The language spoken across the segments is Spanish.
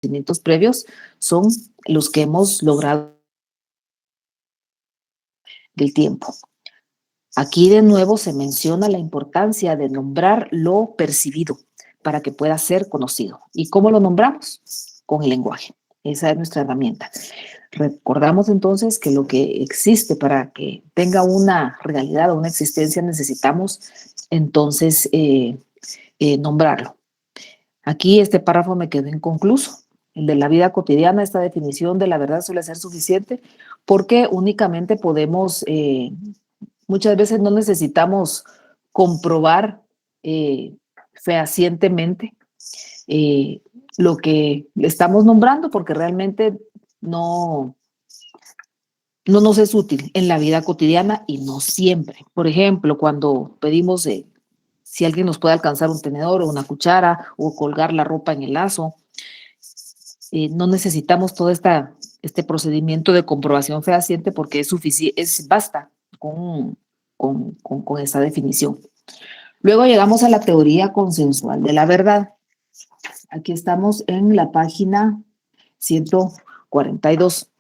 conocimientos previos son los que hemos logrado del tiempo. Aquí de nuevo se menciona la importancia de nombrar lo percibido para que pueda ser conocido. ¿Y cómo lo nombramos? Con el lenguaje. Esa es nuestra herramienta. Recordamos entonces que lo que existe para que tenga una realidad o una existencia necesitamos entonces nombrarlo. Aquí este párrafo me quedó inconcluso. El de la vida cotidiana, esta definición de la verdad suele ser suficiente porque únicamente podemos, muchas veces no necesitamos comprobar fehacientemente lo que estamos nombrando porque realmente no, no nos es útil en la vida cotidiana y no siempre. Por ejemplo, cuando pedimos si alguien nos puede alcanzar un tenedor o una cuchara o colgar la ropa en el lazo, no necesitamos todo este procedimiento de comprobación fehaciente porque es suficiente, basta con esa definición. Luego llegamos a la teoría consensual de la verdad. Aquí estamos en la página 142.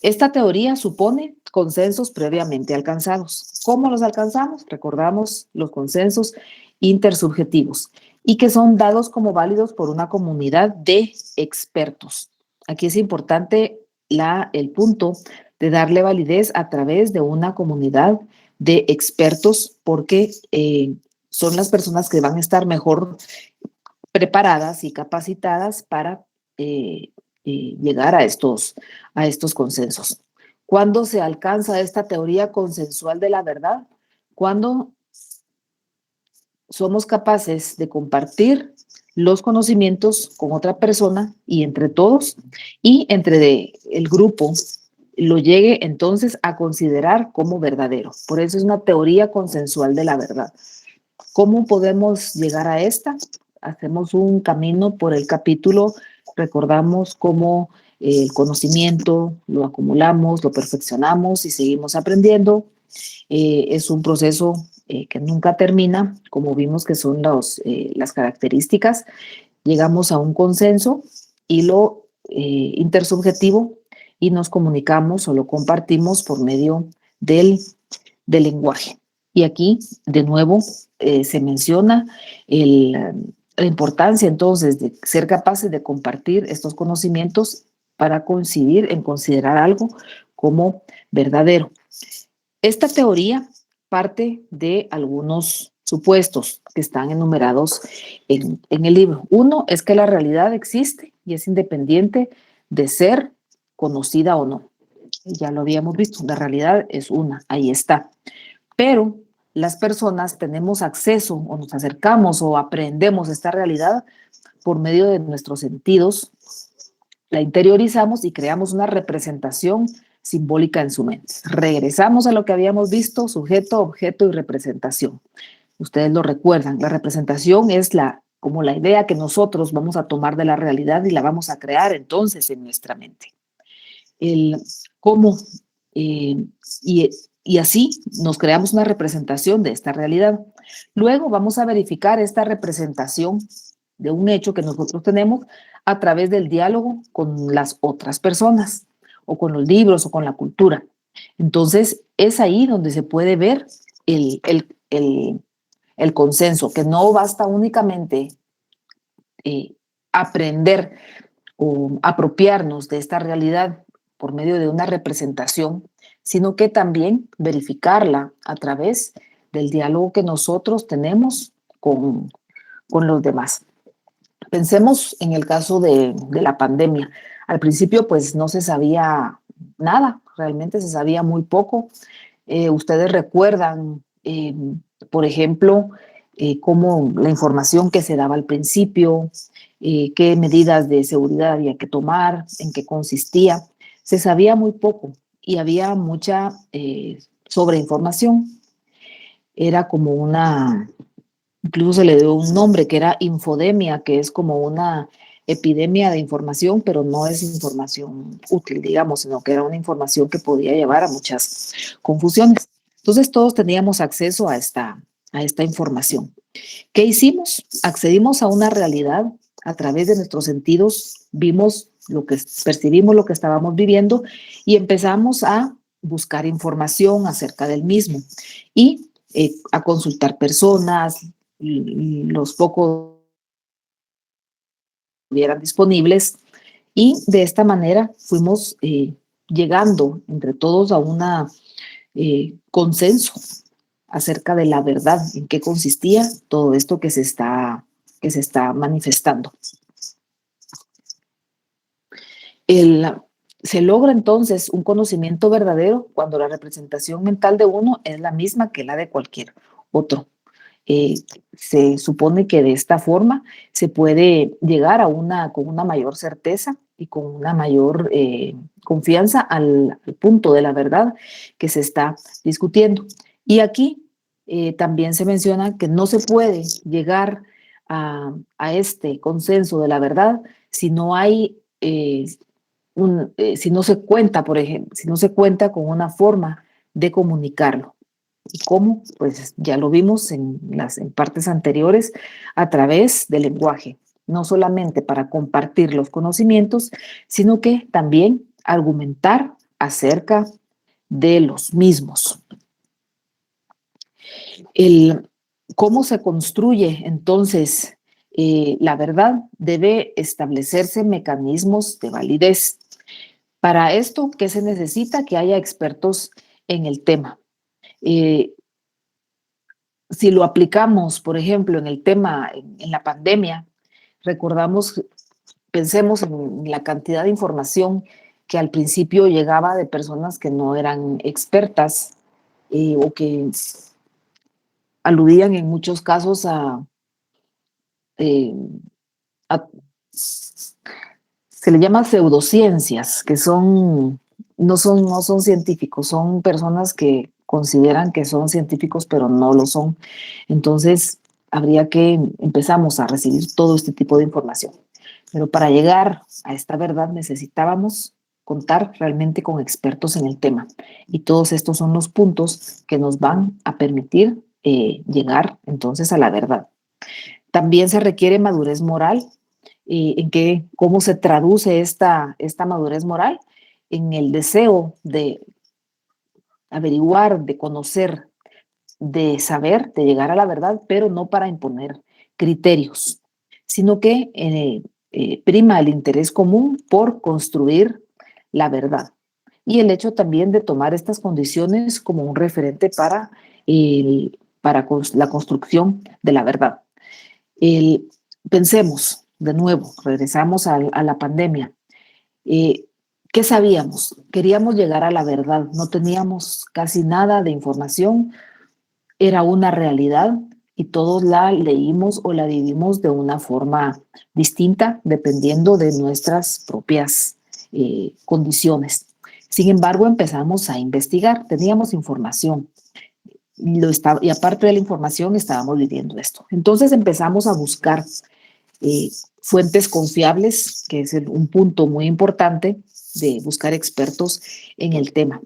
Esta teoría supone consensos previamente alcanzados. ¿Cómo los alcanzamos? Recordamos los consensos intersubjetivos y que son dados como válidos por una comunidad de expertos. Aquí es importante el punto de darle validez a través de una comunidad de expertos porque son las personas que van a estar mejor preparadas y capacitadas para llegar a estos consensos. ¿Cuándo se alcanza esta teoría consensual de la verdad? Cuando somos capaces de compartir los conocimientos con otra persona y entre todos y entre el grupo lo llegue entonces a considerar como verdadero. Por eso es una teoría consensual de la verdad. ¿Cómo podemos llegar a esta? Hacemos un camino por el capítulo, recordamos cómo el conocimiento lo acumulamos, lo perfeccionamos y seguimos aprendiendo. Es un proceso que nunca termina, como vimos que son las características. Llegamos a un consenso y lo intersubjetivo y nos comunicamos o lo compartimos por medio del lenguaje. Y aquí, de nuevo, se menciona la importancia entonces de ser capaces de compartir estos conocimientos para coincidir en considerar algo como verdadero. Esta teoría parte de algunos supuestos que están enumerados en el libro. Uno es que la realidad existe y es independiente de ser conocida o no. Ya lo habíamos visto, la realidad es una, ahí está. Pero las personas tenemos acceso o nos acercamos o aprendemos esta realidad por medio de nuestros sentidos, la interiorizamos y creamos una representación simbólica en su mente. Regresamos a lo que habíamos visto, sujeto, objeto y representación. Ustedes lo recuerdan, la representación es como la idea que nosotros vamos a tomar de la realidad y la vamos a crear entonces en nuestra mente. Cómo y así nos creamos una representación de esta realidad. Luego vamos a verificar esta representación de un hecho que nosotros tenemos a través del diálogo con las otras personas o con los libros o con la cultura. Entonces es ahí donde se puede ver el consenso, que no basta únicamente aprender o apropiarnos de esta realidad por medio de una representación, sino que también verificarla a través del diálogo que nosotros tenemos con los demás. Pensemos en el caso de la pandemia. Al principio, pues no se sabía nada, realmente se sabía muy poco. Ustedes recuerdan, por ejemplo, cómo la información que se daba al principio, qué medidas de seguridad había que tomar, en qué consistía. Se sabía muy poco y había mucha sobreinformación. Era como incluso se le dio un nombre que era infodemia, que es como una epidemia de información, pero no es información útil, digamos, sino que era una información que podía llevar a muchas confusiones. Entonces todos teníamos acceso a esta información. ¿Qué hicimos? Accedimos a una realidad a través de nuestros sentidos vimos lo que percibimos, lo que estábamos viviendo y empezamos a buscar información acerca del mismo y a consultar personas, los pocos que eran disponibles y de esta manera fuimos llegando entre todos a un consenso acerca de la verdad, en qué consistía todo esto que se está manifestando. Se logra entonces un conocimiento verdadero cuando la representación mental de uno es la misma que la de cualquier otro. Se supone que de esta forma se puede llegar con una mayor certeza y con una mayor confianza al punto de la verdad que se está discutiendo. Y aquí también se menciona que no se puede llegar a este consenso de la verdad si no hay si no se cuenta, por ejemplo, si no se cuenta con una forma de comunicarlo. ¿Y cómo? Pues ya lo vimos en partes anteriores a través del lenguaje, no solamente para compartir los conocimientos, sino que también argumentar acerca de los mismos. ¿Cómo se construye entonces la verdad? Debe establecerse mecanismos de validez. Para esto, ¿qué se necesita? Que haya expertos en el tema. Si lo aplicamos, por ejemplo, en el tema, en la pandemia, recordamos, pensemos en la cantidad de información que al principio llegaba de personas que no eran expertas o que aludían en muchos casos eh, a se le llama pseudociencias, que no son científicos, son personas que consideran que son científicos, pero no lo son. Entonces, empezamos a recibir todo este tipo de información. Pero para llegar a esta verdad necesitábamos contar realmente con expertos en el tema. Y todos estos son los puntos que nos van a permitir llegar entonces a la verdad. También se requiere madurez moral. ¿Cómo se traduce esta madurez moral? En el deseo de averiguar, de conocer, de saber, de llegar a la verdad, pero no para imponer criterios, sino que prima el interés común por construir la verdad. Y el hecho también de tomar estas condiciones como un referente para la construcción de la verdad. Pensemos de nuevo, regresamos a la pandemia. ¿Qué sabíamos? Queríamos llegar a la verdad, no teníamos casi nada de información, era una realidad y todos la leímos o la vivimos de una forma distinta dependiendo de nuestras propias condiciones. Sin embargo, empezamos a investigar, teníamos información y aparte de la información estábamos viviendo esto. Entonces empezamos a buscar fuentes confiables, que es un punto muy importante de buscar expertos en el tema.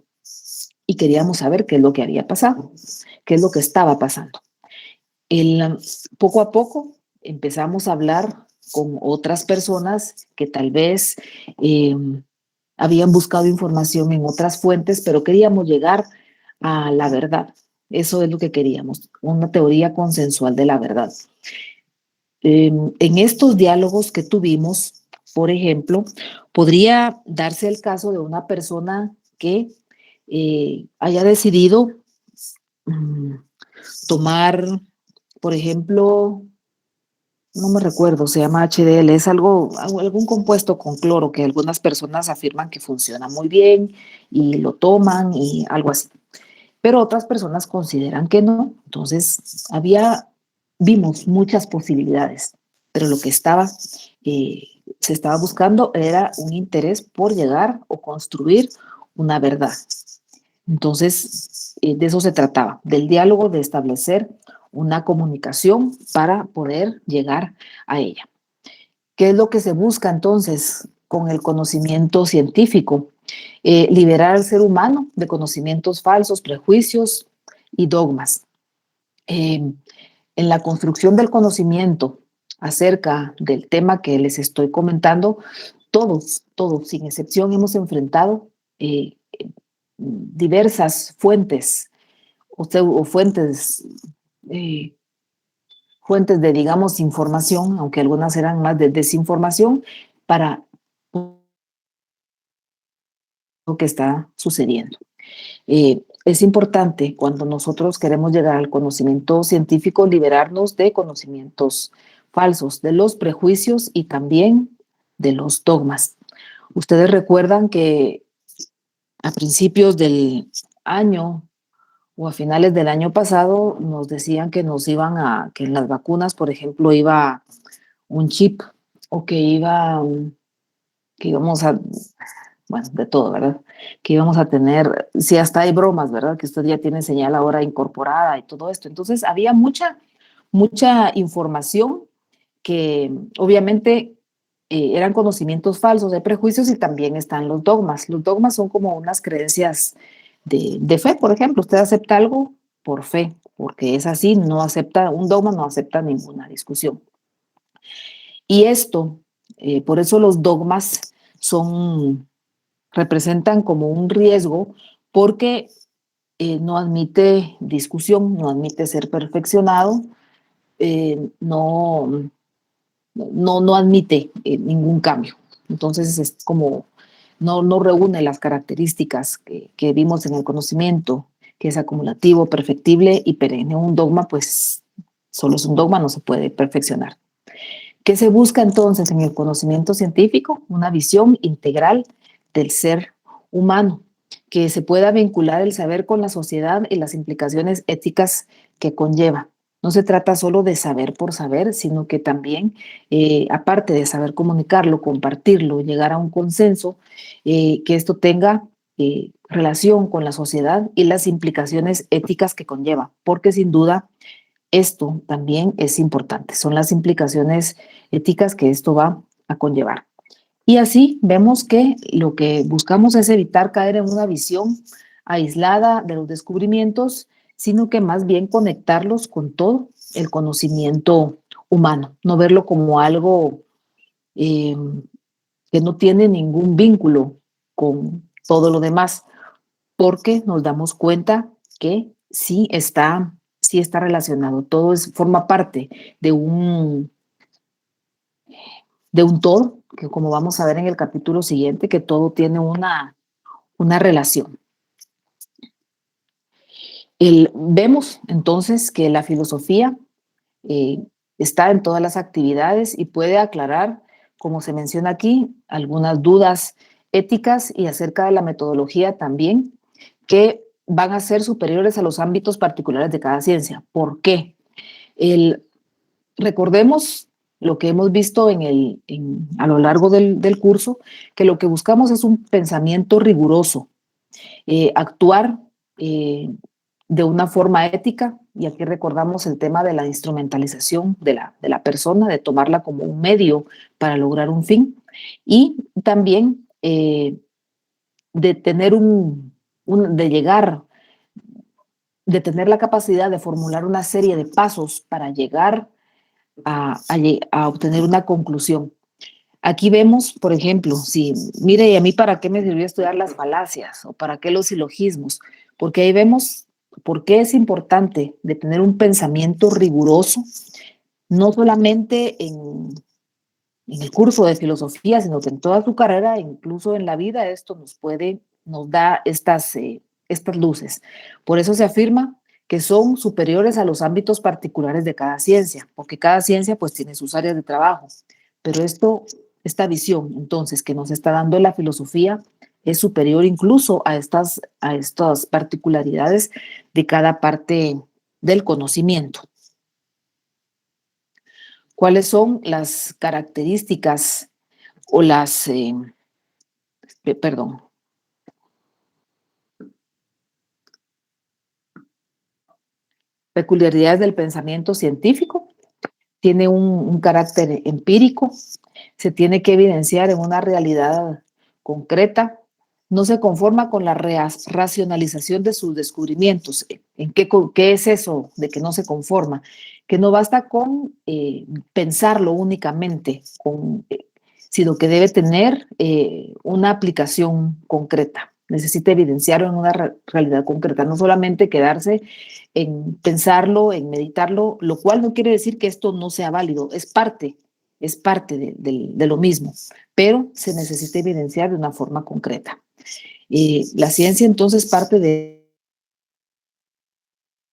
Y queríamos saber qué es lo que había pasado, qué es lo que estaba pasando. Poco a poco empezamos a hablar con otras personas que tal vez habían buscado información en otras fuentes, pero queríamos llegar a la verdad. Eso es lo que queríamos, una teoría consensual de la verdad. En estos diálogos que tuvimos, por ejemplo, podría darse el caso de una persona que haya decidido tomar, por ejemplo, no me recuerdo, se llama HDL, es algún compuesto con cloro que algunas personas afirman que funciona muy bien y lo toman y algo así. Pero otras personas consideran que no. Entonces, vimos muchas posibilidades, pero lo que se estaba buscando era un interés por llegar o construir una verdad. Entonces, de eso se trataba, del diálogo, de establecer una comunicación para poder llegar a ella. ¿Qué es lo que se busca entonces con el conocimiento científico? Liberar al ser humano de conocimientos falsos, prejuicios y dogmas. En la construcción del conocimiento acerca del tema que les estoy comentando, todos, sin excepción, hemos enfrentado diversas fuentes o eh, fuentes de, digamos, información, aunque algunas eran más de desinformación, para lo que está sucediendo. Es importante cuando nosotros queremos llegar al conocimiento científico, liberarnos de conocimientos falsos, de los prejuicios y también de los dogmas. Ustedes recuerdan que a principios del año o a finales del año pasado nos decían que que en las vacunas, por ejemplo, iba un chip o que íbamos a, bueno, de todo, ¿verdad? Que íbamos a tener, sí, hasta hay bromas, ¿verdad? Que usted ya tiene señal ahora incorporada y todo esto. Entonces, había mucha información que obviamente eran conocimientos falsos, de prejuicios y también están los dogmas. Los dogmas son como unas creencias de fe, por ejemplo. Usted acepta algo por fe, porque es así, no acepta, un dogma no acepta ninguna discusión. Y esto, por eso los dogmas representan como un riesgo porque no admite discusión, no admite ser perfeccionado, no admite ningún cambio. Entonces es como, no reúne las características que vimos en el conocimiento, que es acumulativo, perfectible y perenne. Un dogma, pues, solo es un dogma, no se puede perfeccionar. ¿Qué se busca entonces en el conocimiento científico? Una visión integral del ser humano, que se pueda vincular el saber con la sociedad y las implicaciones éticas que conlleva. No se trata solo de saber por saber, sino que también, aparte de saber comunicarlo, compartirlo, llegar a un consenso, que esto tenga relación con la sociedad y las implicaciones éticas que conlleva, porque sin duda esto también es importante, son las implicaciones éticas que esto va a conllevar. Y así vemos que lo que buscamos es evitar caer en una visión aislada de los descubrimientos, sino que más bien conectarlos con todo el conocimiento humano, no verlo como algo eh, que no tiene ningún vínculo con todo lo demás, porque nos damos cuenta que sí está relacionado, todo forma parte de un todo, que como vamos a ver en el capítulo siguiente, que todo tiene una relación. Vemos entonces que la filosofía está en todas las actividades y puede aclarar, como se menciona aquí, algunas dudas éticas y acerca de la metodología también, que van a ser superiores a los ámbitos particulares de cada ciencia. ¿Por qué? Recordemos lo que hemos visto a lo largo del curso, que lo que buscamos es un pensamiento riguroso, actuar de una forma ética, y aquí recordamos el tema de la instrumentalización de la persona, de tomarla como un medio para lograr un fin, y también de tener de llegar, de tener la capacidad de formular una serie de pasos para llegar a obtener una conclusión. Aquí vemos, por ejemplo, si, mire, ¿y a mí para qué me sirvió estudiar las falacias o para qué los silogismos? Porque ahí vemos por qué es importante de tener un pensamiento riguroso, no solamente en el curso de filosofía, sino que en toda su carrera, incluso en la vida, esto nos da estas luces. Por eso se afirma que son superiores a los ámbitos particulares de cada ciencia, porque cada ciencia pues tiene sus áreas de trabajo, pero esta visión entonces que nos está dando la filosofía es superior incluso a estas particularidades de cada parte del conocimiento. ¿Cuáles son las características o perdón, peculiaridades del pensamiento científico? Tiene un carácter empírico, se tiene que evidenciar en una realidad concreta, no se conforma con la racionalización de sus descubrimientos. ¿En qué es eso de que no se conforma? Que no basta con pensarlo únicamente, sino que debe tener una aplicación concreta. Necesita evidenciarlo en una realidad concreta, no solamente quedarse en pensarlo, en meditarlo, lo cual no quiere decir que esto no sea válido, es parte de lo mismo, pero se necesita evidenciar de una forma concreta. La ciencia entonces parte de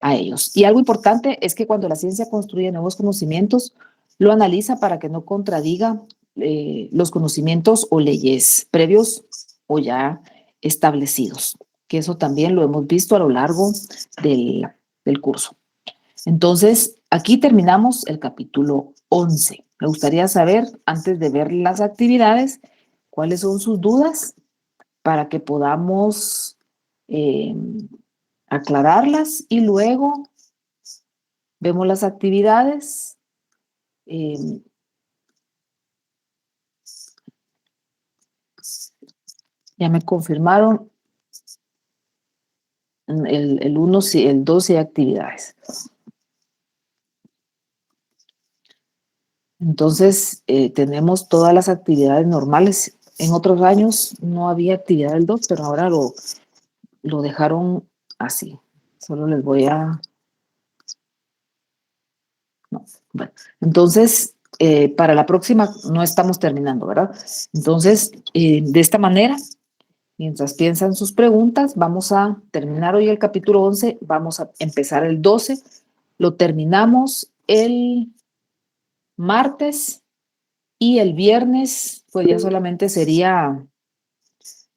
a ellos. Y algo importante es que cuando la ciencia construye nuevos conocimientos, lo analiza para que no contradiga los conocimientos o leyes previos o ya establecidos, que eso también lo hemos visto a lo largo del curso. Entonces, aquí terminamos el capítulo 11. Me gustaría saber, antes de ver las actividades, cuáles son sus dudas para que podamos aclararlas y luego vemos las actividades. Ya me confirmaron el 1, el 2 y actividades. Entonces, tenemos todas las actividades normales. En otros años no había actividad del 2, pero ahora lo dejaron así. Solo les voy a... No. Bueno, entonces, para la próxima no estamos terminando, ¿verdad? Entonces, de esta manera, mientras piensan sus preguntas, vamos a terminar hoy el capítulo 11, vamos a empezar el 12, lo terminamos el martes y el viernes, pues ya solamente sería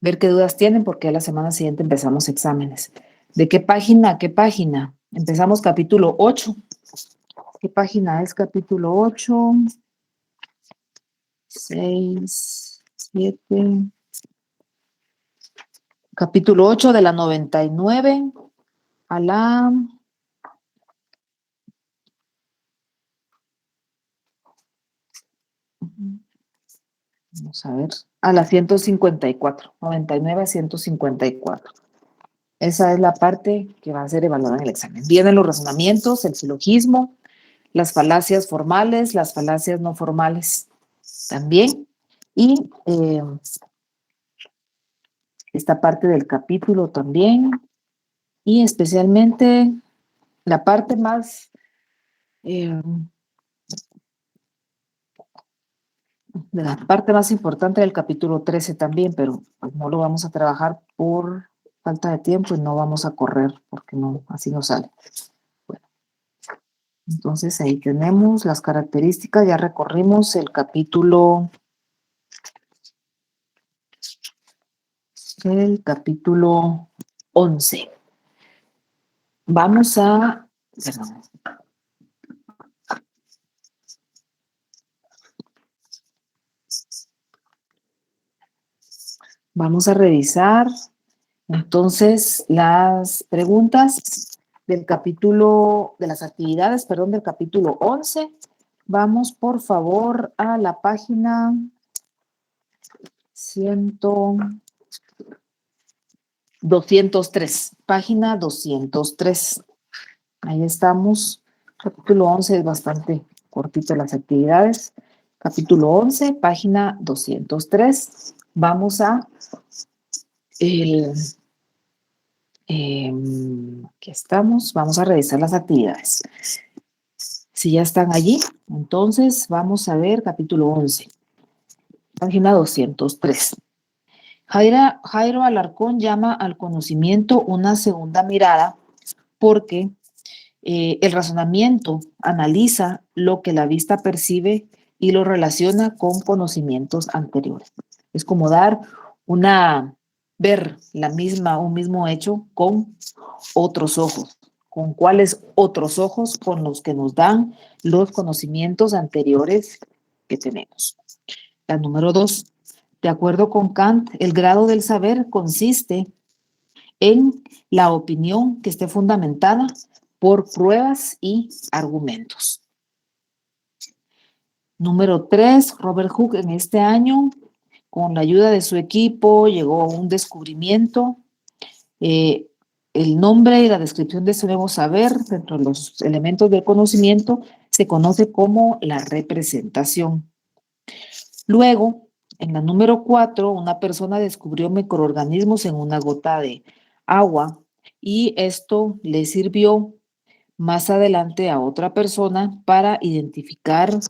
ver qué dudas tienen porque la semana siguiente empezamos exámenes. ¿De qué página a qué página? Empezamos capítulo 8. ¿Qué página es capítulo 8? 6, 7. Capítulo 8 de la 99 a la... Vamos a ver, a la 154, 99 a 154. Esa es la parte que va a ser evaluada en el examen. Vienen los razonamientos, el silogismo, las falacias formales, las falacias no formales también. Y esta parte del capítulo también. Y especialmente la parte más... de la parte más importante del capítulo 13 también, pero pues no lo vamos a trabajar por falta de tiempo y no vamos a correr porque no, así no sale. Bueno, entonces ahí tenemos las características, ya recorrimos el capítulo 11. Vamos a, perdón. Vamos a revisar entonces las preguntas del capítulo, de las actividades, perdón, del capítulo 11. Vamos, por favor, a la página 203, página 203. Ahí estamos. Capítulo 11 es bastante cortito las actividades. Capítulo 11, página 203. Vamos a aquí estamos. Vamos a revisar las actividades. Si ya están allí, entonces vamos a ver capítulo 11, página 203. Jairo Alarcón llama al conocimiento una segunda mirada porque el razonamiento analiza lo que la vista percibe y lo relaciona con conocimientos anteriores. Es como ver un mismo hecho con otros ojos. ¿Con cuáles otros ojos? Con los que nos dan los conocimientos anteriores que tenemos. La número 2. De acuerdo con Kant, el grado del saber consiste en la opinión que esté fundamentada por pruebas y argumentos. Número 3, Robert Hooke en este año con la ayuda de su equipo, llegó a un descubrimiento. Eh, el nombre y la descripción de ese nuevo saber, dentro de los elementos del conocimiento, se conoce como la representación. Luego, en la número 4, una persona descubrió microorganismos en una gota de agua y esto le sirvió más adelante a otra persona para identificar,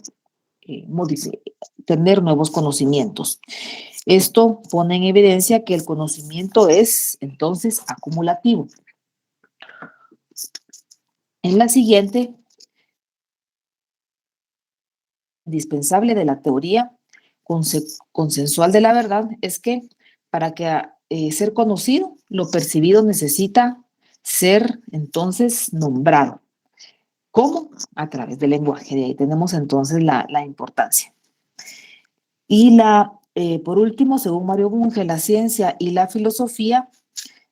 tener nuevos conocimientos. Esto pone en evidencia que el conocimiento es entonces acumulativo. En la siguiente, indispensable de la teoría consensual de la verdad es que para que ser conocido, lo percibido necesita ser entonces nombrado. ¿Cómo? A través del lenguaje. De ahí tenemos entonces la importancia. Y por último, según Mario Bunge, la ciencia y la filosofía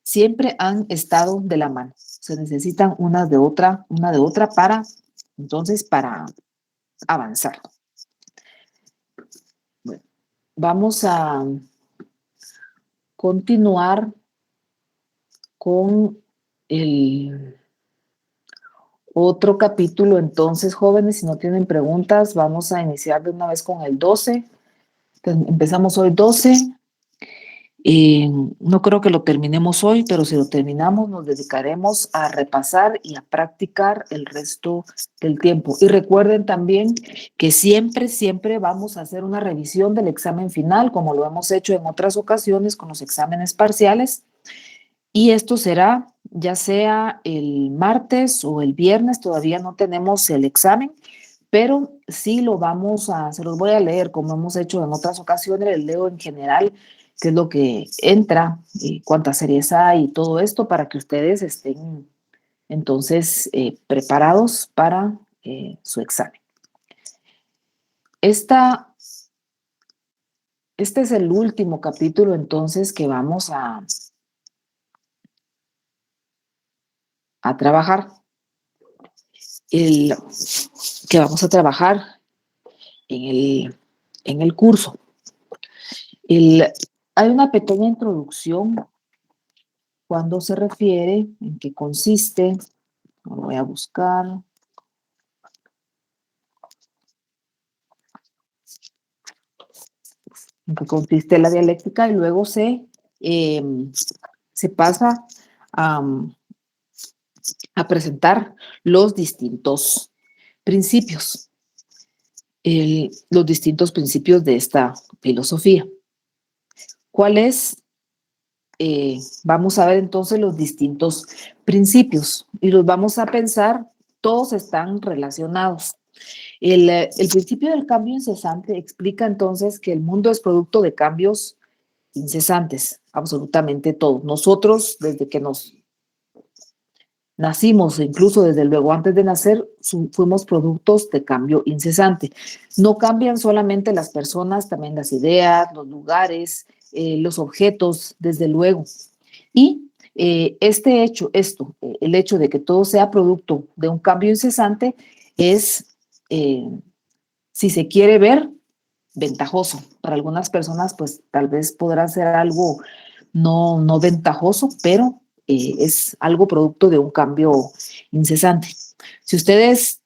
siempre han estado de la mano. Se necesitan una de otra para, entonces, para avanzar. Bueno, vamos a continuar con el otro capítulo. Entonces, jóvenes, si no tienen preguntas, vamos a iniciar de una vez con el 12. Empezamos hoy 12. No creo que lo terminemos hoy, pero si lo terminamos, nos dedicaremos a repasar y a practicar el resto del tiempo. Y recuerden también que siempre, siempre vamos a hacer una revisión del examen final, como lo hemos hecho en otras ocasiones con los exámenes parciales. Y esto será ya sea el martes o el viernes, todavía no tenemos el examen, pero sí se los voy a leer como hemos hecho en otras ocasiones, les leo en general qué es lo que entra, y cuántas series hay y todo esto para que ustedes estén entonces preparados para su examen. Este es el último capítulo entonces que vamos a trabajar. Que vamos a trabajar en el curso. Hay una pequeña introducción cuando se refiere, en qué consiste, lo voy a buscar. En qué consiste la dialéctica y luego se pasa a presentar los distintos principios, los distintos principios de esta filosofía. ¿Cuál es? Vamos a ver entonces los distintos principios y los vamos a pensar, todos están relacionados. El principio del cambio incesante explica entonces que el mundo es producto de cambios incesantes, absolutamente todo. Nosotros, desde que nos nacimos, incluso desde luego antes de nacer, fuimos productos de cambio incesante. No cambian solamente las personas, también las ideas, los lugares, los objetos, desde luego. Y el hecho de que todo sea producto de un cambio incesante es, si se quiere ver, ventajoso. Para algunas personas, pues tal vez podrá ser algo no ventajoso, pero es algo producto de un cambio incesante. Si ustedes,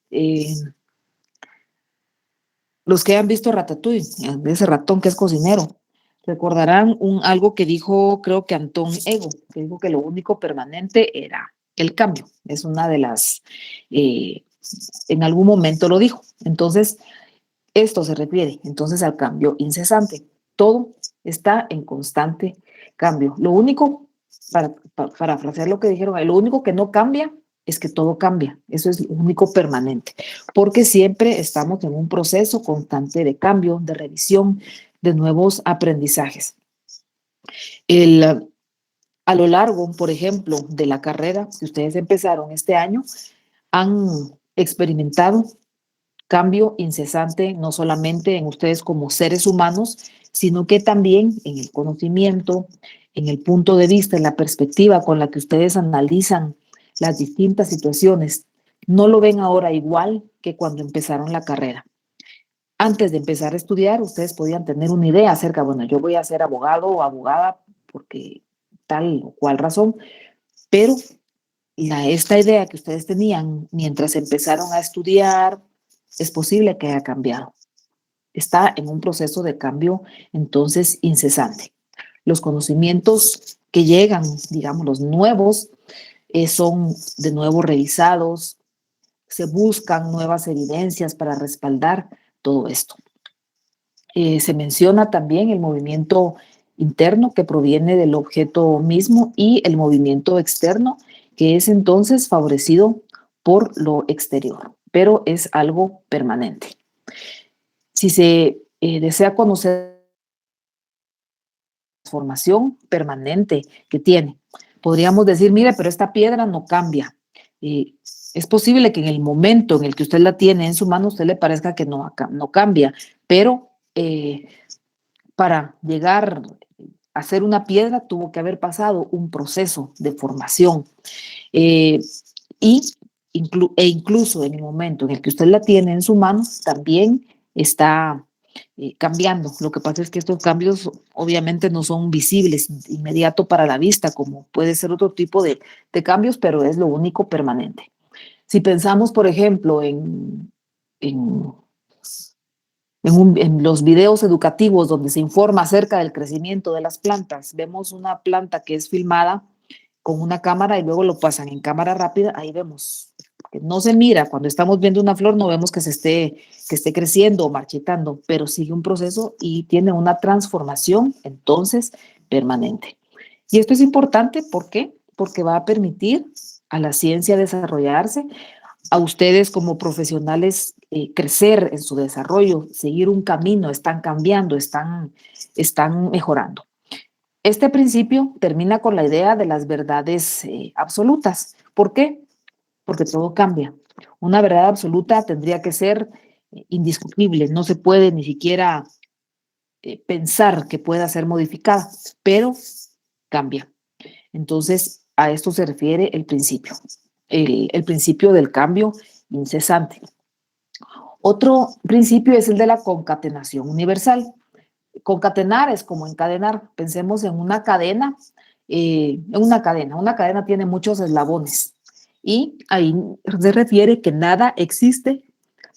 los que han visto Ratatouille, de ese ratón que es cocinero, recordarán algo que dijo, creo que Antón Ego, que dijo que lo único permanente era el cambio. Es una de las, en algún momento lo dijo. Entonces, esto se refiere entonces al cambio incesante. Todo está en constante cambio. Lo único, para parafrasear lo que dijeron, lo único que no cambia es que todo cambia. Eso es lo único permanente, porque siempre estamos en un proceso constante de cambio, de revisión, de nuevos aprendizajes. A lo largo, por ejemplo, de la carrera que ustedes empezaron este año, han experimentado cambio incesante, no solamente en ustedes como seres humanos, sino que también en el conocimiento, en el punto de vista, en la perspectiva con la que ustedes analizan las distintas situaciones. No lo ven ahora igual que cuando empezaron la carrera. Antes de empezar a estudiar, ustedes podían tener una idea acerca, bueno, yo voy a ser abogado o abogada porque tal o cual razón, pero esta idea que ustedes tenían mientras empezaron a estudiar es posible que haya cambiado. Está en un proceso de cambio, entonces, incesante. Los conocimientos que llegan, digamos, los nuevos, son de nuevo revisados, se buscan nuevas evidencias para respaldar todo esto. Se menciona también el movimiento interno que proviene del objeto mismo y el movimiento externo que es entonces favorecido por lo exterior, pero es algo permanente. Si se desea conocer la transformación permanente que tiene, podríamos decir, mire, pero esta piedra no cambia. Es posible que en el momento en el que usted la tiene en su mano, a usted le parezca que no cambia, pero para llegar a ser una piedra tuvo que haber pasado un proceso de formación. Eh, y incluso en el momento en el que usted la tiene en su mano, también está cambiando. Lo que pasa es que estos cambios obviamente no son visibles inmediato para la vista, como puede ser otro tipo de cambios, pero es lo único permanente. Si pensamos, por ejemplo, en en los videos educativos donde se informa acerca del crecimiento de las plantas, vemos una planta que es filmada con una cámara y luego lo pasan en cámara rápida, ahí vemos que no se mira, cuando estamos viendo una flor no vemos que esté creciendo o marchitando, pero sigue un proceso y tiene una transformación entonces permanente. Y esto es importante, ¿por qué? Porque va a permitir a la ciencia desarrollarse, a ustedes como profesionales crecer en su desarrollo, seguir un camino, están cambiando, están mejorando. Este principio termina con la idea de las verdades absolutas. ¿Por qué? Porque todo cambia. Una verdad absoluta tendría que ser indiscutible, no se puede ni siquiera pensar que pueda ser modificada, pero cambia. Entonces, a esto se refiere el principio, el principio del cambio incesante. Otro principio es el de la concatenación universal. Concatenar es como encadenar. Pensemos en una cadena, Una cadena tiene muchos eslabones y ahí se refiere que nada existe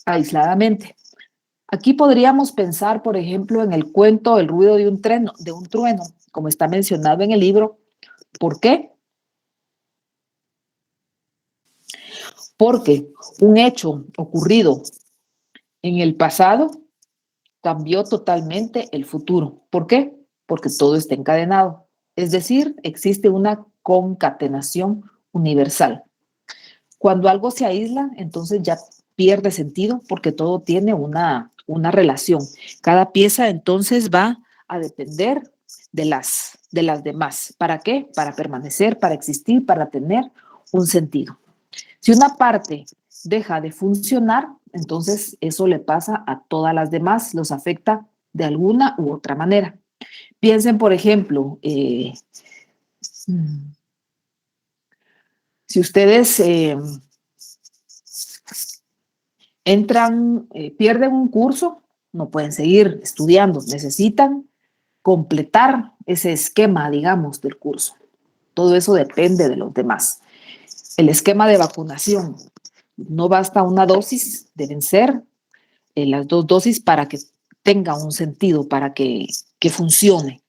aisladamente. Aquí podríamos pensar, por ejemplo, en el cuento El ruido de un trueno, como está mencionado en el libro. ¿Por qué? Porque un hecho ocurrido en el pasado cambió totalmente el futuro. ¿Por qué? Porque todo está encadenado. Es decir, existe una concatenación universal. Cuando algo se aísla, entonces ya pierde sentido porque todo tiene una relación. Cada pieza entonces va a depender de las demás. ¿Para qué? Para permanecer, para existir, para tener un sentido. Si una parte deja de funcionar, entonces eso le pasa a todas las demás, los afecta de alguna u otra manera. Piensen, por ejemplo, si ustedes pierden un curso, no pueden seguir estudiando, necesitan completar ese esquema, digamos, del curso. Todo eso depende de los demás. El esquema de vacunación, no basta una dosis, deben ser las dos dosis para que tenga un sentido, funcione,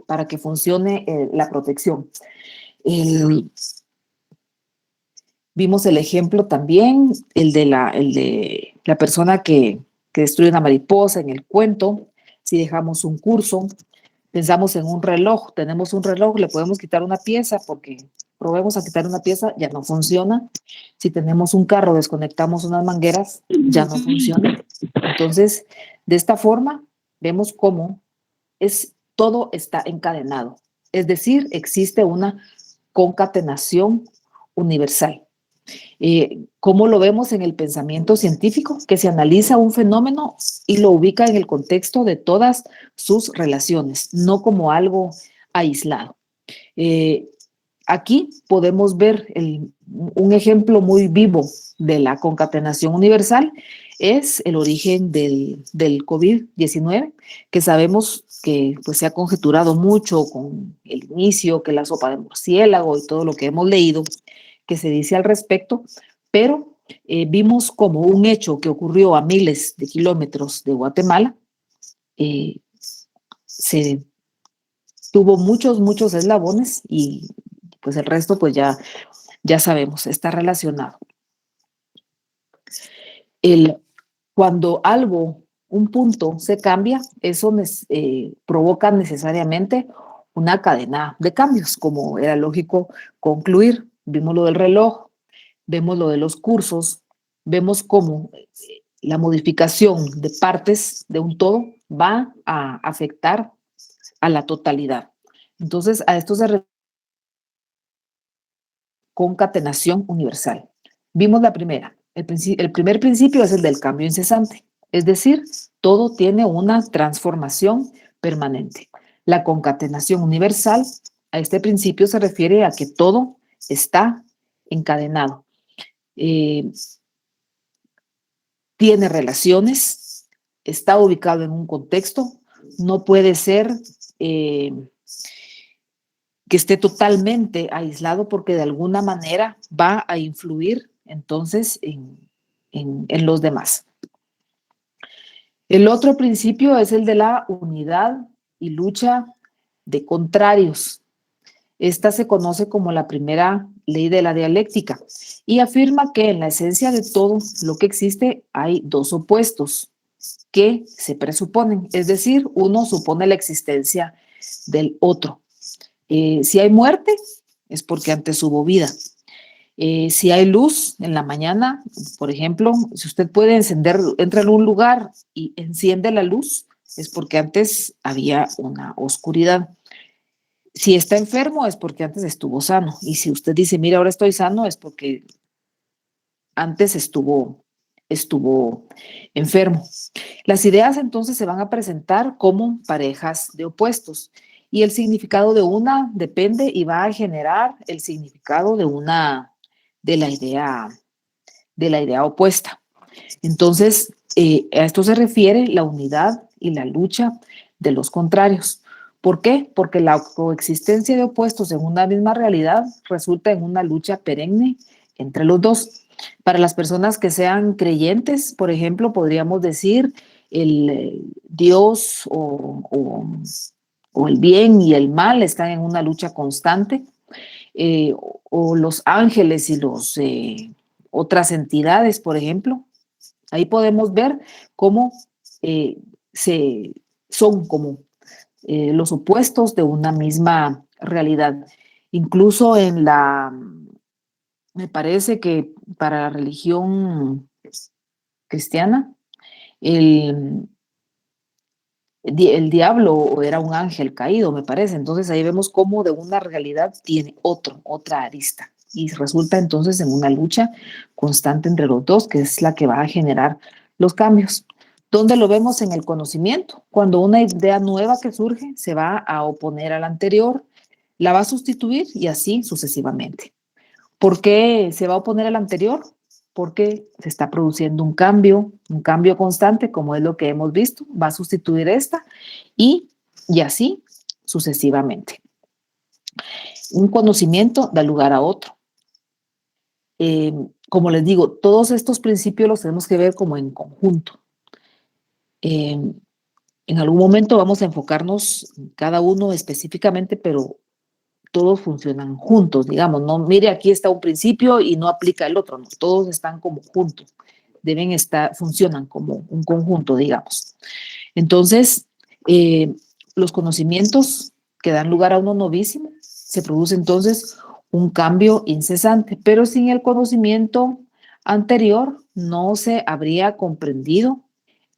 para que funcione la protección. Vimos el ejemplo también, el de la persona que destruye una mariposa en el cuento. Si dejamos un curso, pensamos en un reloj, tenemos un reloj, le podemos quitar una pieza porque probemos a quitar una pieza, ya no funciona. Si tenemos un carro, desconectamos unas mangueras, ya no funciona. Entonces, de esta forma, vemos cómo todo está encadenado. Es decir, existe una concatenación universal. ¿Cómo lo vemos en el pensamiento científico? Que se analiza un fenómeno y lo ubica en el contexto de todas sus relaciones, no como algo aislado. Aquí podemos ver un ejemplo muy vivo de la concatenación universal es el origen del COVID-19, que sabemos que pues, se ha conjeturado mucho con el inicio, que la sopa de murciélago y todo lo que hemos leído que se dice al respecto, pero vimos como un hecho que ocurrió a miles de kilómetros de Guatemala, se tuvo muchos eslabones y pues el resto pues ya sabemos, está relacionado. Cuando algo, un punto se cambia, eso provoca necesariamente una cadena de cambios, como era lógico concluir. Vimos lo del reloj, vemos lo de los cursos, vemos cómo la modificación de partes de un todo va a afectar a la totalidad. Entonces, a esto se refiere concatenación universal. Vimos la primera. El primer principio es el del cambio incesante, es decir, todo tiene una transformación permanente. La concatenación universal, a este principio se refiere a que todo está encadenado. Tiene relaciones, está ubicado en un contexto, no puede ser que esté totalmente aislado porque de alguna manera va a influir entonces en los demás. El otro principio es el de la unidad y lucha de contrarios. Esta se conoce como la primera ley de la dialéctica y afirma que en la esencia de todo lo que existe hay dos opuestos que se presuponen, es decir, uno supone la existencia del otro. Si hay muerte, es porque antes hubo vida. Si hay luz en la mañana, por ejemplo, si usted puede encender, entra en un lugar y enciende la luz, es porque antes había una oscuridad. Si está enfermo, es porque antes estuvo sano. Y si usted dice, mira, ahora estoy sano, es porque antes estuvo enfermo. Las ideas entonces se van a presentar como parejas de opuestos y el significado de una depende y va a generar el significado de la idea opuesta. Entonces, a esto se refiere la unidad y la lucha de los contrarios. ¿Por qué? Porque la coexistencia de opuestos en una misma realidad resulta en una lucha perenne entre los dos. Para las personas que sean creyentes, por ejemplo, podríamos decir el Dios o el bien y el mal están en una lucha constante, o los ángeles y los otras entidades, por ejemplo. Ahí podemos ver cómo son como los opuestos de una misma realidad. Incluso me parece que para la religión cristiana, el, el diablo era un ángel caído, me parece. Entonces ahí vemos cómo de una realidad tiene otra arista. Y resulta entonces en una lucha constante entre los dos, que es la que va a generar los cambios. ¿Dónde lo vemos? En el conocimiento. Cuando una idea nueva que surge se va a oponer a la anterior, la va a sustituir y así sucesivamente. ¿Por qué se va a oponer al anterior? Porque se está produciendo un cambio constante, como es lo que hemos visto, va a sustituir esta y así sucesivamente. Un conocimiento da lugar a otro. Como les digo, todos estos principios los tenemos que ver como en conjunto. En algún momento vamos a enfocarnos en cada uno específicamente, pero todos funcionan juntos, digamos, no, mire, aquí está un principio y no aplica el otro, no, todos están como juntos, funcionan como un conjunto, digamos. Entonces, los conocimientos que dan lugar a uno novísimo, se produce entonces un cambio incesante, pero sin el conocimiento anterior no se habría comprendido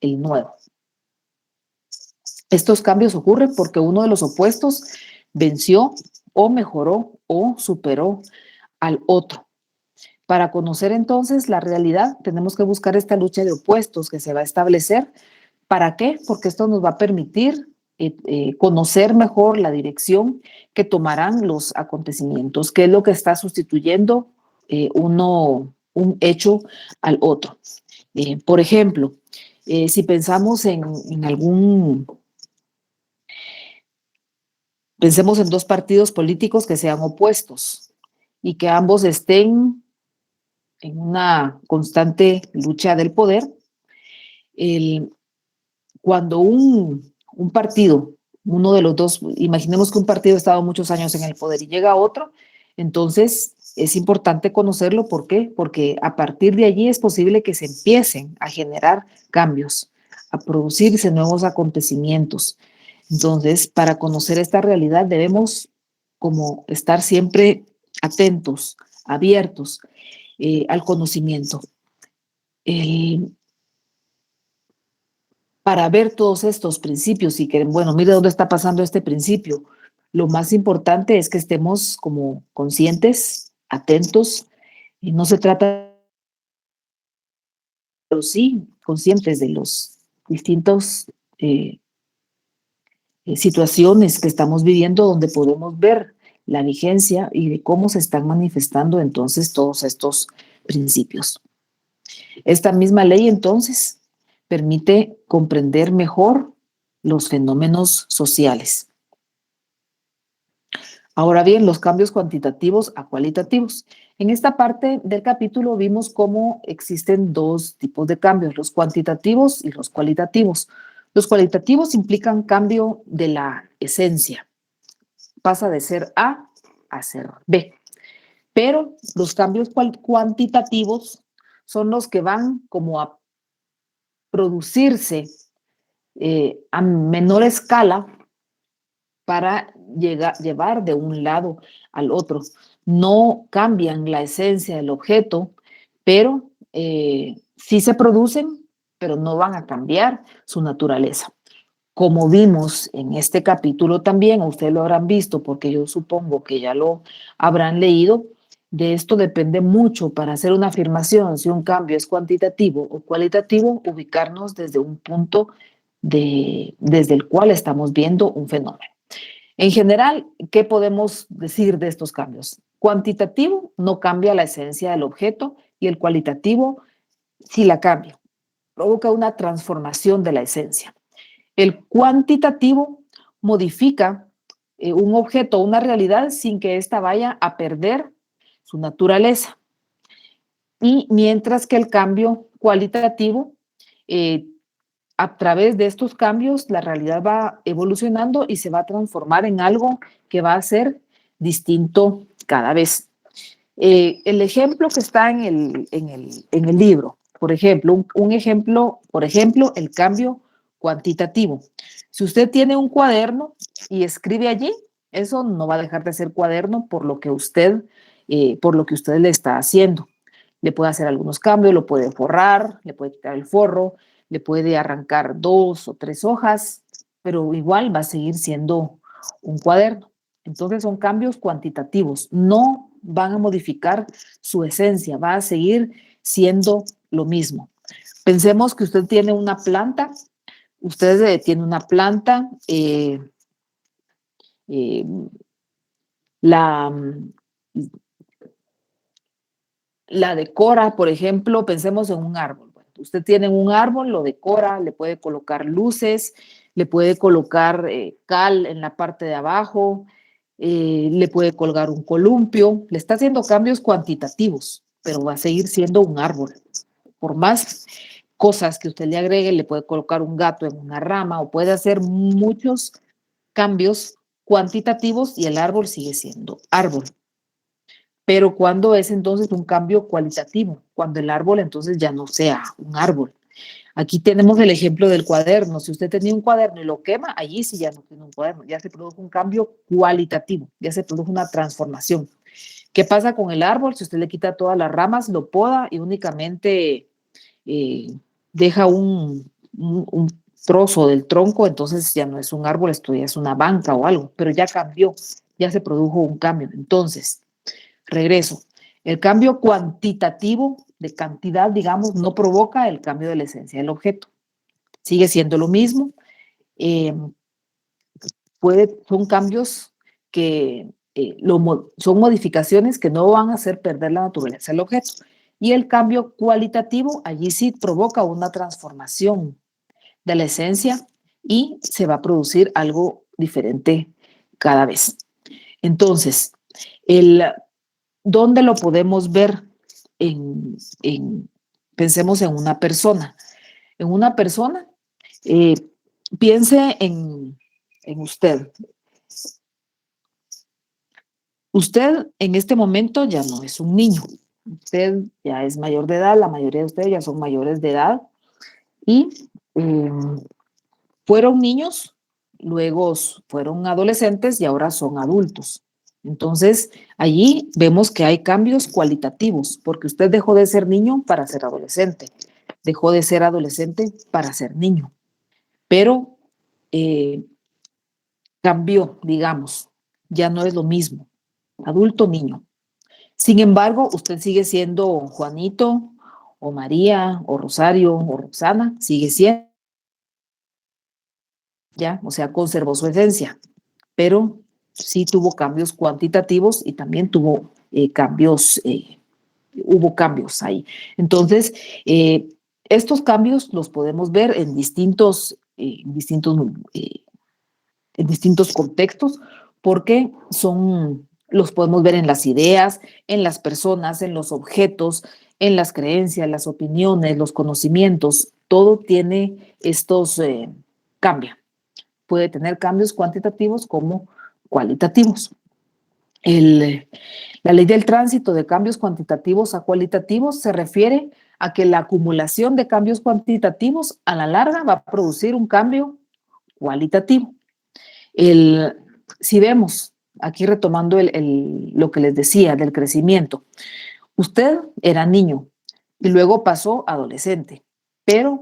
el nuevo. Estos cambios ocurren porque uno de los opuestos venció o mejoró o superó al otro. Para conocer entonces la realidad, tenemos que buscar esta lucha de opuestos que se va a establecer. ¿Para qué? Porque esto nos va a permitir conocer mejor la dirección que tomarán los acontecimientos, qué es lo que está sustituyendo un hecho al otro. Por ejemplo, si pensamos pensemos en dos partidos políticos que sean opuestos y que ambos estén en una constante lucha del poder. Cuando un partido, uno de los dos, imaginemos que un partido ha estado muchos años en el poder y llega a otro, entonces es importante conocerlo. ¿Por qué? Porque a partir de allí es posible que se empiecen a generar cambios, a producirse nuevos acontecimientos. Entonces, para conocer esta realidad debemos como estar siempre atentos, abiertos al conocimiento. El, para ver todos estos principios y que, bueno, mire dónde está pasando este principio. Lo más importante es que estemos como conscientes, atentos, y no se trata, pero sí conscientes de los distintos situaciones que estamos viviendo donde podemos ver la vigencia y de cómo se están manifestando entonces todos estos principios. Esta misma ley entonces permite comprender mejor los fenómenos sociales. Ahora bien, los cambios cuantitativos a cualitativos. En esta parte del capítulo vimos cómo existen dos tipos de cambios, los cuantitativos y los cualitativos. Los cualitativos implican cambio de la esencia, pasa de ser A ser B. Pero los cambios cuantitativos son los que van como a producirse a menor escala para llevar de un lado al otro. No cambian la esencia del objeto, pero sí se producen, pero no van a cambiar su naturaleza. Como vimos en este capítulo también, ustedes lo habrán visto porque yo supongo que ya lo habrán leído, de esto depende mucho para hacer una afirmación, si un cambio es cuantitativo o cualitativo, ubicarnos desde un punto desde el cual estamos viendo un fenómeno. En general, ¿qué podemos decir de estos cambios? Cuantitativo no cambia la esencia del objeto y el cualitativo sí la cambia, provoca una transformación de la esencia. El cuantitativo modifica un objeto o una realidad sin que ésta vaya a perder su naturaleza. Y mientras que el cambio cualitativo, a través de estos cambios, la realidad va evolucionando y se va a transformar en algo que va a ser distinto cada vez. El ejemplo que está en el libro, por ejemplo, un ejemplo, por ejemplo, el cambio cuantitativo. Si usted tiene un cuaderno y escribe allí, eso no va a dejar de ser cuaderno por lo que usted le está haciendo. Le puede hacer algunos cambios, lo puede forrar, le puede quitar el forro, le puede arrancar 2 o 3 hojas, pero igual va a seguir siendo un cuaderno. Entonces son cambios cuantitativos, no van a modificar su esencia, va a seguir siendo lo mismo. Pensemos que usted tiene una planta, tiene una planta, eh, la, la decora, por ejemplo, pensemos en un árbol. Bueno, usted tiene un árbol, lo decora, le puede colocar luces, le puede colocar cal en la parte de abajo, le puede colgar un columpio, le está haciendo cambios cuantitativos, pero va a seguir siendo un árbol. Por más cosas que usted le agregue, le puede colocar un gato en una rama o puede hacer muchos cambios cuantitativos y el árbol sigue siendo árbol. Pero cuando es entonces un cambio cualitativo, cuando el árbol entonces ya no sea un árbol. Aquí tenemos el ejemplo del cuaderno. Si usted tenía un cuaderno y lo quema, allí sí ya no tiene un cuaderno, ya se produjo un cambio cualitativo, ya se produjo una transformación. ¿Qué pasa con el árbol? Si usted le quita todas las ramas, lo poda y únicamente deja un trozo del tronco, entonces ya no es un árbol, esto ya es una banca o algo, pero ya cambió, ya se produjo un cambio. Entonces, regreso. El cambio cuantitativo de cantidad, digamos, no provoca el cambio de la esencia del objeto. Sigue siendo lo mismo. Eh, son cambios que son modificaciones que no van a hacer perder la naturaleza del objeto. Y el cambio cualitativo, allí sí provoca una transformación de la esencia y se va a producir algo diferente cada vez. Entonces, ¿dónde lo podemos ver? Pensemos en una persona. En una persona, eh, piense en usted. Usted en este momento ya no es un niño. Usted ya es mayor de edad, la mayoría de ustedes ya son mayores de edad y eh, fueron niños, luego fueron adolescentes y ahora son adultos. Entonces, allí vemos que hay cambios cualitativos, porque usted dejó de ser niño para ser adolescente, dejó de ser adolescente para ser niño, pero eh, cambió, digamos, ya no es lo mismo, adulto-niño. Sin embargo, usted sigue siendo Juanito, o María, o Rosario, o Roxana, sigue siendo, ya, o sea, conservó su esencia, pero sí tuvo cambios cuantitativos y también tuvo hubo cambios ahí. Entonces, estos cambios los podemos ver en distintos contextos, porque los podemos ver en las ideas, en las personas, en los objetos, en las creencias, las opiniones, los conocimientos. Todo tiene cambia. Puede tener cambios cuantitativos como cualitativos. El, la ley del tránsito de cambios cuantitativos a cualitativos se refiere a que la acumulación de cambios cuantitativos a la larga va a producir un cambio cualitativo. Si vemos, aquí retomando lo que les decía del crecimiento, usted era niño y luego pasó a adolescente, pero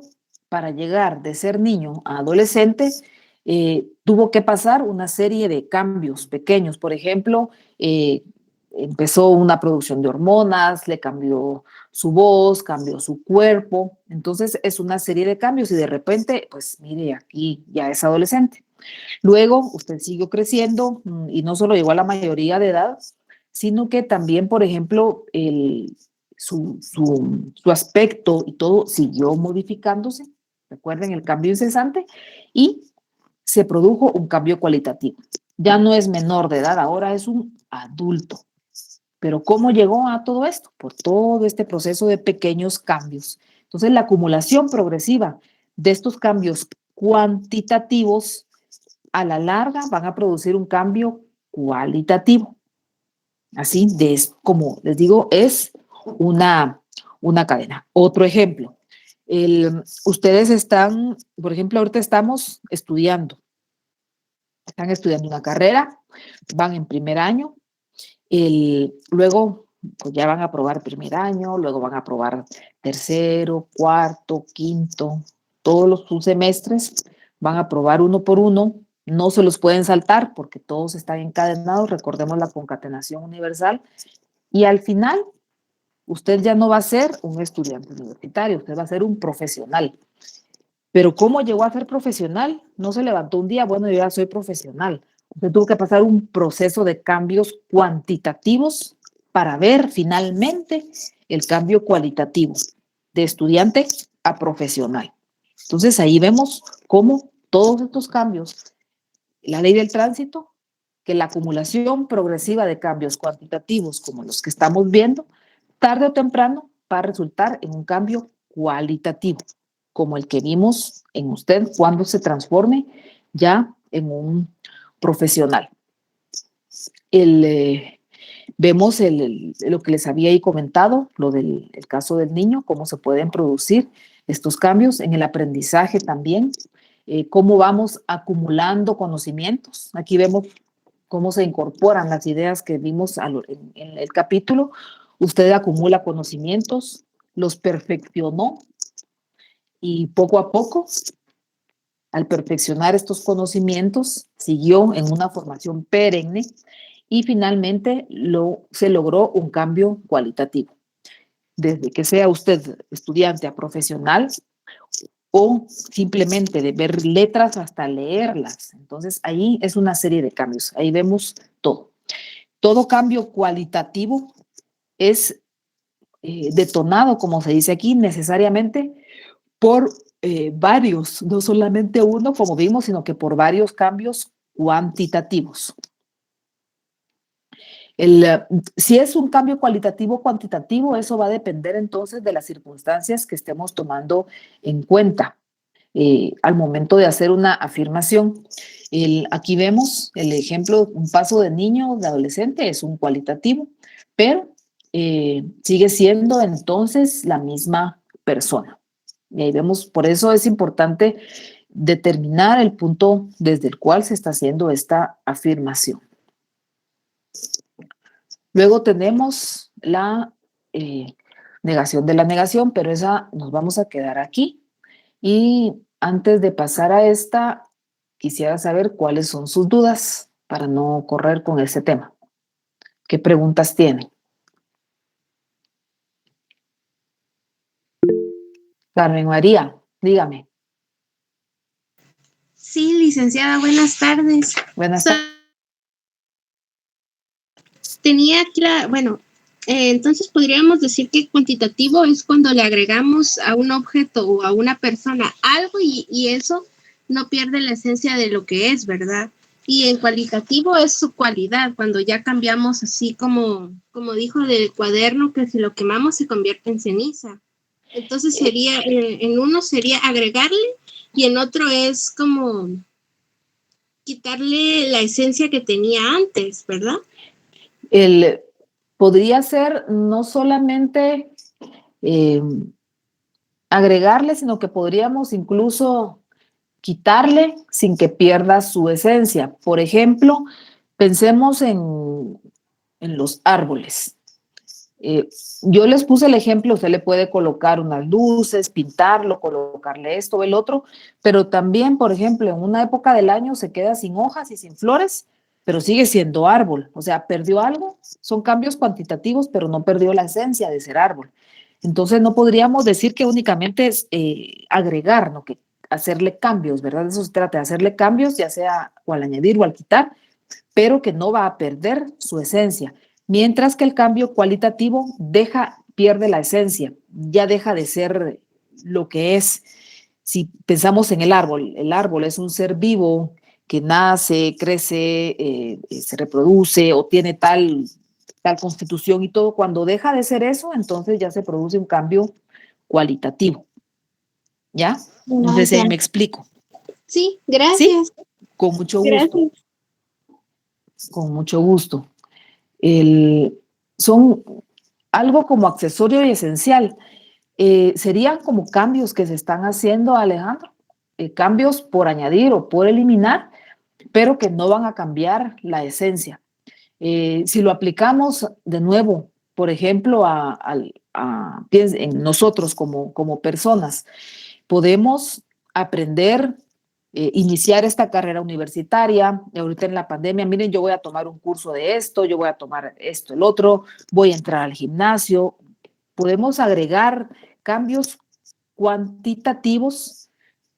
para llegar de ser niño a adolescente, tuvo que pasar una serie de cambios pequeños. Por ejemplo, empezó una producción de hormonas, le cambió su voz, cambió su cuerpo. Entonces es una serie de cambios y de repente, pues mire, aquí ya es adolescente. Luego, usted siguió creciendo y no solo llegó a la mayoría de edad, sino que también, por ejemplo, su aspecto y todo siguió modificándose. Recuerden el cambio incesante y se produjo un cambio cualitativo. Ya no es menor de edad, ahora es un adulto. Pero ¿cómo llegó a todo esto? Por todo este proceso de pequeños cambios. Entonces, la acumulación progresiva de estos cambios cuantitativos a la larga van a producir un cambio cualitativo. Así, como les digo, es una cadena. Otro ejemplo, ustedes están, por ejemplo, ahorita están estudiando una carrera, van en primer año, luego pues ya van a aprobar primer año, luego van a aprobar tercero, cuarto, quinto, todos sus semestres, van a aprobar uno por uno, no se los pueden saltar porque todos están encadenados, recordemos la concatenación universal, y al final usted ya no va a ser un estudiante universitario, usted va a ser un profesional. Pero ¿cómo llegó a ser profesional? No se levantó un día, bueno, yo ya soy profesional. Usted tuvo que pasar un proceso de cambios cuantitativos para ver finalmente el cambio cualitativo de estudiante a profesional. Entonces ahí vemos cómo todos estos cambios, la ley del tránsito, que la acumulación progresiva de cambios cuantitativos como los que estamos viendo, tarde o temprano va a resultar en un cambio cualitativo, como el que vimos en usted cuando se transforme ya en un profesional. Vemos lo que les había ahí comentado, lo del caso del niño, cómo se pueden producir estos cambios en el aprendizaje también, cómo vamos acumulando conocimientos. Aquí vemos cómo se incorporan las ideas que vimos en el capítulo. Usted acumula conocimientos, los perfeccionó y poco a poco, al perfeccionar estos conocimientos, siguió en una formación perenne y finalmente se logró un cambio cualitativo. Desde que sea usted estudiante a profesional o simplemente de ver letras hasta leerlas. Entonces, ahí es una serie de cambios. Ahí vemos todo. Todo cambio cualitativo es detonado, como se dice aquí, necesariamente por varios, no solamente uno, como vimos, sino que por varios cambios cuantitativos. Si es un cambio cualitativo o cuantitativo, eso va a depender entonces de las circunstancias que estemos tomando en cuenta al momento de hacer una afirmación. Aquí vemos el ejemplo, un paso de niño, de adolescente, es un cualitativo, pero sigue siendo entonces la misma persona. Y ahí vemos, por eso es importante determinar el punto desde el cual se está haciendo esta afirmación. Luego tenemos la negación de la negación, pero esa nos vamos a quedar aquí. Y antes de pasar a esta, quisiera saber cuáles son sus dudas para no correr con ese tema. ¿Qué preguntas tienen? Carmen María, dígame. Sí, licenciada, buenas tardes. Buenas tardes. Tenía aquí entonces podríamos decir que cuantitativo es cuando le agregamos a un objeto o a una persona algo y eso no pierde la esencia de lo que es, ¿verdad? Y en cualitativo es su cualidad, cuando ya cambiamos así como dijo del cuaderno, que si lo quemamos se convierte en ceniza. Entonces sería, en uno sería agregarle y en otro es como quitarle la esencia que tenía antes, ¿verdad? Podría ser no solamente agregarle, sino que podríamos incluso quitarle sin que pierda su esencia. Por ejemplo, pensemos en los árboles. Yo les puse el ejemplo, usted le puede colocar unas luces, pintarlo, colocarle esto o el otro, pero también, por ejemplo, en una época del año se queda sin hojas y sin flores, pero sigue siendo árbol. O sea, perdió algo, son cambios cuantitativos, pero no perdió la esencia de ser árbol. Entonces no podríamos decir que únicamente es agregar, ¿no? Que hacerle cambios, ¿verdad? De eso se trata, de hacerle cambios, ya sea o al añadir o al quitar, pero que no va a perder su esencia. Mientras que el cambio cualitativo pierde la esencia, ya deja de ser lo que es. Si pensamos en el árbol es un ser vivo que nace, crece, se reproduce o tiene tal constitución y todo. Cuando deja de ser eso, entonces ya se produce un cambio cualitativo. ¿Ya? No sé si ahí me explico. Sí, gracias. Sí, con mucho gusto. Gracias. Con mucho gusto. Son algo como accesorio y esencial. Serían como cambios que se están haciendo, Alejandro, cambios por añadir o por eliminar, pero que no van a cambiar la esencia. Si lo aplicamos de nuevo, por ejemplo, en nosotros como personas, podemos aprender, iniciar esta carrera universitaria. Ahorita en la pandemia, miren, yo voy a tomar un curso de esto, yo voy a tomar esto, el otro, voy a entrar al gimnasio. Podemos agregar cambios cuantitativos,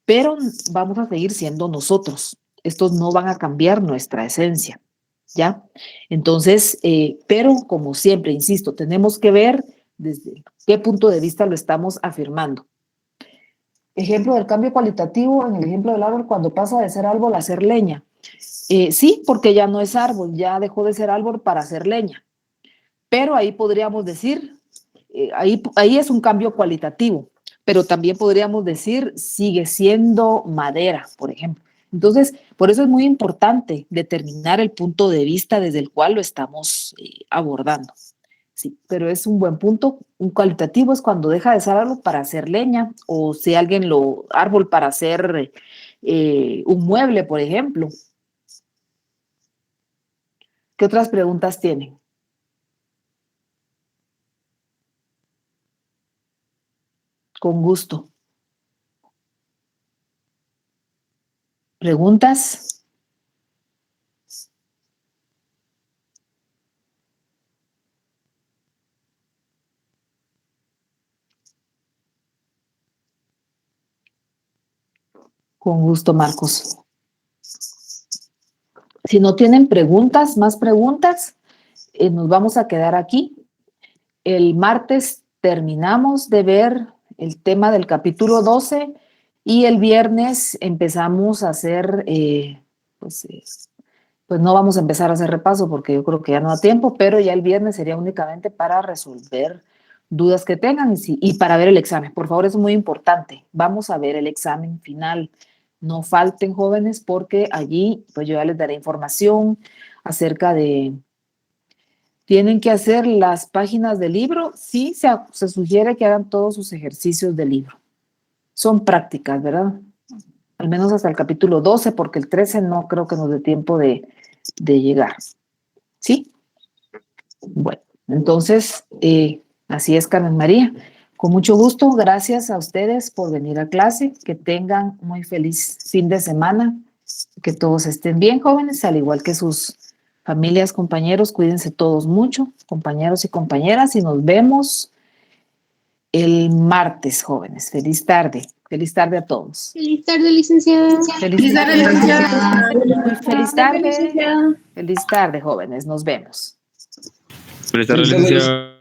pero vamos a seguir siendo nosotros. Estos no van a cambiar nuestra esencia, ¿ya? Entonces, pero como siempre, insisto, tenemos que ver desde qué punto de vista lo estamos afirmando. Ejemplo del cambio cualitativo, en el ejemplo del árbol, cuando pasa de ser árbol a ser leña. Sí, porque ya no es árbol, ya dejó de ser árbol para ser leña. Pero ahí podríamos decir, ahí es un cambio cualitativo, pero también podríamos decir, sigue siendo madera, por ejemplo. Entonces, por eso es muy importante determinar el punto de vista desde el cual lo estamos abordando. Sí, pero es un buen punto. Un cualitativo es cuando deja de ser árbol para hacer leña, o si alguien árbol para hacer un mueble, por ejemplo. ¿Qué otras preguntas tienen? Con gusto. ¿Preguntas? Con gusto, Marcos. Si no tienen preguntas, más preguntas, nos vamos a quedar aquí. El martes terminamos de ver el tema del capítulo 12 y el viernes empezamos a hacer, pues no vamos a empezar a hacer repaso porque yo creo que ya no da tiempo, pero ya el viernes sería únicamente para resolver dudas que tengan y para ver el examen. Por favor, es muy importante. Vamos a ver el examen final. No falten, jóvenes, porque allí pues yo ya les daré información acerca de... Tienen que hacer las páginas del libro. Sí, se sugiere que hagan todos sus ejercicios del libro. Son prácticas, ¿verdad? Al menos hasta el capítulo 12, porque el 13 no creo que nos dé tiempo de llegar. ¿Sí? Bueno, entonces, así es, Carmen María. Con mucho gusto, gracias a ustedes por venir a clase. Que tengan muy feliz fin de semana. Que todos estén bien, jóvenes, al igual que sus familias, compañeros. Cuídense todos mucho, compañeros y compañeras, y nos vemos el martes, jóvenes. Feliz tarde. Feliz tarde a todos. Feliz tarde, licenciada. Feliz tarde, licenciada. Feliz tarde. Feliz tarde, jóvenes. Nos vemos. Feliz tarde, licenciada.